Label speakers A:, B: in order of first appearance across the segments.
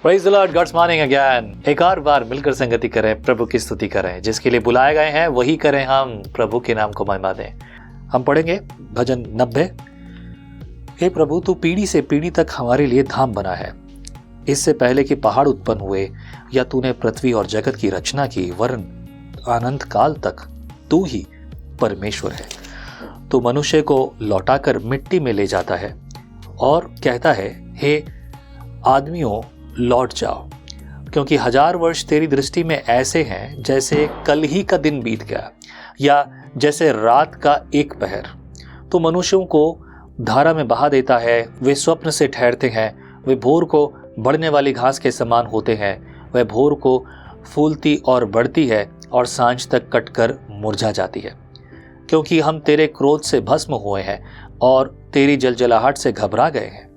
A: Praise the Lord, God's morning again. एक और बार मिलकर संगति करें, प्रभु की स्तुति करें। जिसके लिए बुलाए गए हैं वही करें हम, प्रभु के नाम को महिमा दें। हम पढ़ेंगे भजन 90। हे प्रभु, तू पीढ़ी से पीढ़ी तक हमारे लिए धाम बना है। इससे पहले कि पहाड़ उत्पन्न हुए या तूने पृथ्वी और जगत की रचना की, वरन अनंत काल तक तू ही परमेश्वर है। तू मनुष्य को लौटाकर मिट्टी में ले जाता है और कहता है, हे आदमियों लौट जाओ, क्योंकि 1000 वर्ष तेरी दृष्टि में ऐसे हैं जैसे कल ही का दिन बीत गया या जैसे रात का एक पहर। तो मनुष्यों को धारा में बहा देता है, वे स्वप्न से ठहरते हैं। वे भोर को बढ़ने वाली घास के समान होते हैं। वह भोर को फूलती और बढ़ती है और सांझ तक कटकर मुरझा जाती है। क्योंकि हम तेरे क्रोध से भस्म हुए हैं और तेरी जलजलाहट से घबरा गए हैं।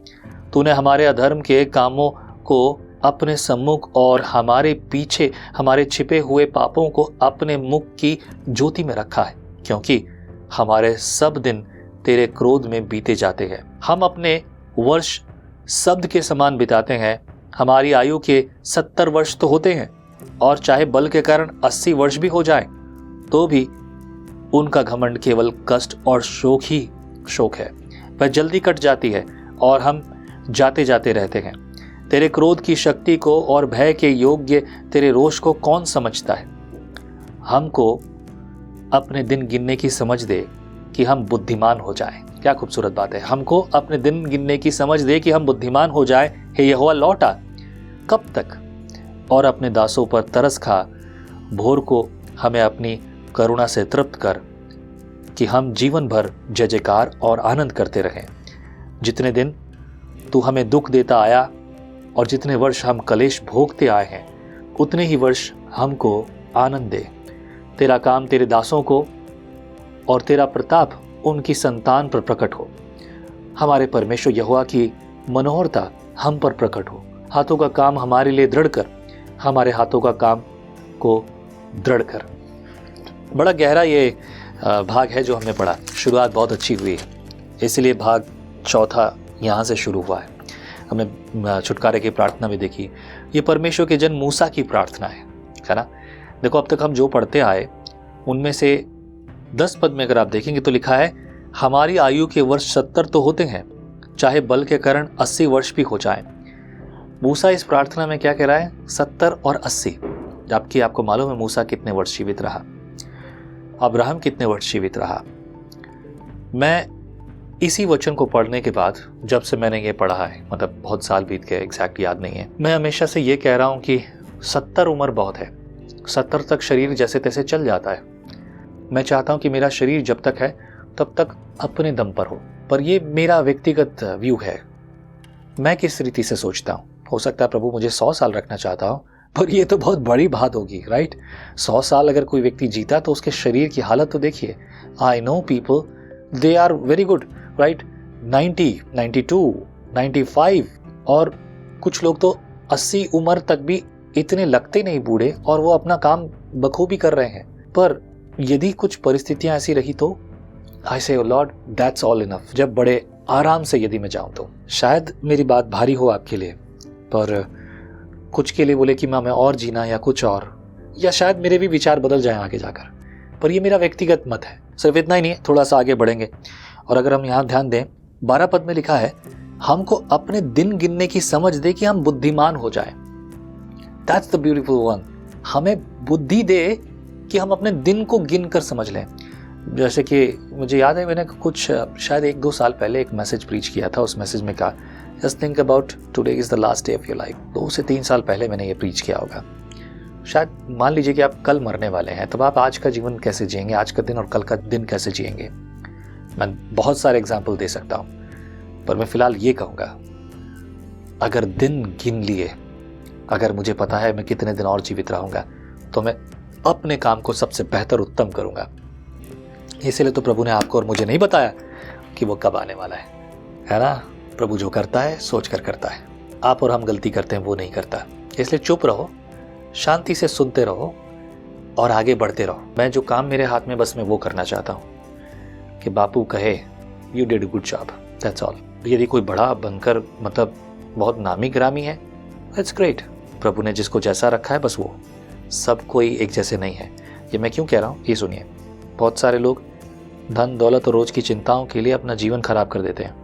A: तूने हमारे अधर्म के कामों को अपने सम्मुख और हमारे पीछे हमारे छिपे हुए पापों को अपने मुख की ज्योति में रखा है। क्योंकि हमारे सब दिन तेरे क्रोध में बीते जाते हैं। हम अपने वर्ष शब्द के समान बिताते हैं। हमारी आयु के 70 वर्ष तो होते हैं, और चाहे बल के कारण 80 वर्ष भी हो जाएं, तो भी उनका घमंड केवल कष्ट और शोक ही शोक है। वह जल्दी कट जाती है और हम जाते जाते रहते हैं। तेरे क्रोध की शक्ति को और भय के योग्य तेरे रोष को कौन समझता है। हमको अपने दिन गिनने की समझ दे कि हम बुद्धिमान हो जाएं। क्या खूबसूरत बात है। हमको अपने दिन गिनने की समझ दे कि हम बुद्धिमान हो जाएं। हे यहोवा, लौटा कब तक, और अपने दासों पर तरस खा। भोर को हमें अपनी करुणा से तृप्त कर कि हम जीवन भर जय जयकार और आनंद करते रहें। जितने दिन तू हमें दुख देता आया और जितने वर्ष हम कलेश भोगते आए हैं, उतने ही वर्ष हमको आनंद दे। तेरा काम तेरे दासों को और तेरा प्रताप उनकी संतान पर प्रकट हो। हमारे परमेश्वर यहोवा की मनोहरता हम पर प्रकट हो। हाथों का काम हमारे लिए दृढ़ कर, हमारे हाथों का काम को दृढ़ कर। बड़ा गहरा ये भाग है जो हमने पढ़ा। शुरुआत बहुत अच्छी हुई, इसलिए भाग चौथा यहाँ से शुरू हुआ है। हमने छुटकारे की प्रार्थना भी देखी। ये परमेश्वर के जन मूसा की प्रार्थना है ना। देखो, अब तक हम जो पढ़ते आए उनमें से 10 पद में अगर आप देखेंगे तो लिखा है, हमारी आयु के वर्ष 70 तो होते हैं, चाहे बल के कारण 80 वर्ष भी हो जाएं। मूसा इस प्रार्थना में क्या कह रहा है? 70 और 80। जबकि आपको मालूम है मूसा कितने वर्ष जीवित रहा, अब्राहम कितने वर्ष जीवित रहा। मैं इसी वचन को पढ़ने के बाद, जब से मैंने ये पढ़ा है, मतलब बहुत साल बीत गए, एग्जैक्ट याद नहीं है, मैं हमेशा से ये कह रहा हूँ कि 70 उम्र बहुत है। 70 तक शरीर जैसे तैसे चल जाता है। मैं चाहता हूँ कि मेरा शरीर जब तक है तब तक अपने दम पर हो। पर ये मेरा व्यक्तिगत व्यू है। मैं किस रीति से सोचता हूँ। हो सकता है प्रभु मुझे 100 साल रखना चाहता हूँ, पर ये तो बहुत बड़ी बात होगी, राइट। 100 साल अगर कोई व्यक्ति जीता तो उसके शरीर की हालत तो देखिए। I know people, they are very good, right. 90, 92, 95, और कुछ लोग तो 80 उम्र तक भी इतने लगते नहीं बूढ़े, और वो अपना काम बखूबी कर रहे हैं। पर यदि कुछ परिस्थितियां ऐसी रही तो आई से लॉर्ड दैट्स ऑल इनफ। जब बड़े आराम से यदि मैं जाऊं तो शायद मेरी बात भारी हो आपके लिए, पर कुछ के लिए बोले कि मैं और जीना या कुछ और, या शायद मेरे भी विचार बदल जाएं आगे जाकर। पर ये मेरा व्यक्तिगत मत है। सिर्फ इतना ही नहीं, थोड़ा सा आगे बढ़ेंगे। और अगर हम यहाँ ध्यान दें, 12 पद में लिखा है, हमको अपने दिन गिनने की समझ दे कि हम बुद्धिमान हो जाएं। That's the beautiful one. हमें बुद्धि दे कि हम अपने दिन को गिन कर समझ लें। जैसे कि मुझे याद है, मैंने कुछ शायद 1-2 साल पहले एक मैसेज प्रीच किया था। उस मैसेज में कहा, just think about today is the last day of your life. 2 से 3 साल पहले मैंने ये प्रीच किया होगा। शायद मान लीजिए कि आप कल मरने वाले हैं, तब आप आज का जीवन कैसे जिएंगे, आज का दिन और कल का दिन कैसे जिएंगे। मैं बहुत सारे एग्जाम्पल दे सकता हूँ, पर मैं फिलहाल ये कहूँगा, अगर दिन गिन लिए, अगर मुझे पता है मैं कितने दिन और जीवित रहूँगा, तो मैं अपने काम को सबसे बेहतर उत्तम करूँगा। इसीलिए तो प्रभु ने आपको और मुझे नहीं बताया कि वो कब आने वाला है ना। प्रभु जो करता है सोच कर करता है। आप और हम गलती करते हैं, वो नहीं करता। इसलिए चुप रहो, शांति से सुनते रहो और आगे बढ़ते रहो। मैं जो काम मेरे हाथ में, बस मैं वो करना चाहता हूँ कि बापू कहे you did a good job, that's all. यदि कोई बड़ा बनकर, मतलब बहुत नामी ग्रामी है, इट्स ग्रेट। प्रभु ने जिसको जैसा रखा है बस वो, सब कोई एक जैसे नहीं है। ये मैं क्यों कह रहा हूँ ये सुनिए। बहुत सारे लोग धन दौलत और रोज की चिंताओं के लिए अपना जीवन खराब कर देते हैं।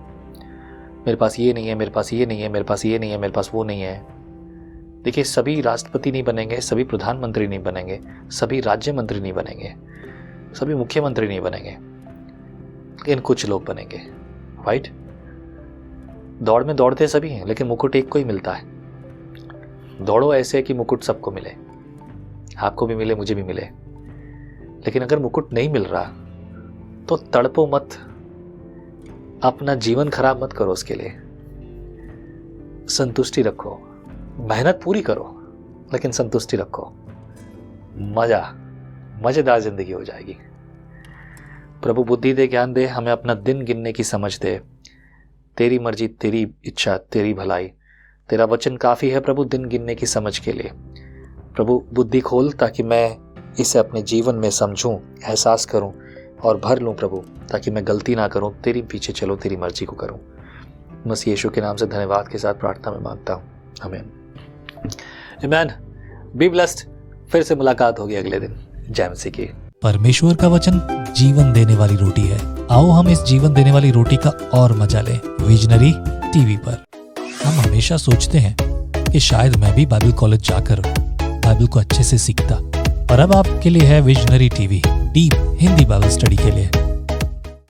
A: मेरे पास ये नहीं है, मेरे पास ये नहीं है, मेरे पास ये नहीं है, मेरे पास वो नहीं है। देखिए, सभी राष्ट्रपति नहीं बनेंगे, सभी प्रधानमंत्री नहीं बनेंगे, सभी राज्य मंत्री नहीं बनेंगे, सभी मुख्यमंत्री नहीं बनेंगे, लेकिन कुछ लोग बनेंगे। राइट? दौड़ में दौड़ते सभी हैं, लेकिन मुकुट एक को ही मिलता है। दौड़ो ऐसे कि मुकुट सबको मिले, आपको भी मिले, मुझे भी मिले। लेकिन अगर मुकुट नहीं मिल रहा तो तड़पो मत, अपना जीवन खराब मत करो। उसके लिए संतुष्टि रखो, मेहनत पूरी करो, लेकिन संतुष्टि रखो। मजेदार जिंदगी हो जाएगी। प्रभु बुद्धि दे, ज्ञान दे, हमें अपना दिन गिनने की समझ दे। तेरी मर्जी, तेरी इच्छा, तेरी भलाई, तेरा वचन काफ़ी है प्रभु दिन गिनने की समझ के लिए। प्रभु बुद्धि खोल ताकि मैं इसे अपने जीवन में समझूं, एहसास करूं और भर लूं प्रभु, ताकि मैं गलती ना करूं, तेरी पीछे चलो, तेरी मर्जी को करूं। मसीह यीशु के नाम से धन्यवाद के साथ प्रार्थना में मांगता हूं, आमीन। आमीन। Be blessed. फिर से मुलाकात होगी अगले दिन। जय मसीह की।
B: परमेश्वर का वचन जीवन देने वाली रोटी है। आओ हम इस जीवन देने वाली रोटी का और मजा लें विजनरी टीवी पर। हम हमेशा सोचते हैं कि शायद मैं भी बाइबल कॉलेज जाकर बाइबल को अच्छे से सीखता, और अब आपके लिए है visionary TV, deep Hindi Bible study के लिए।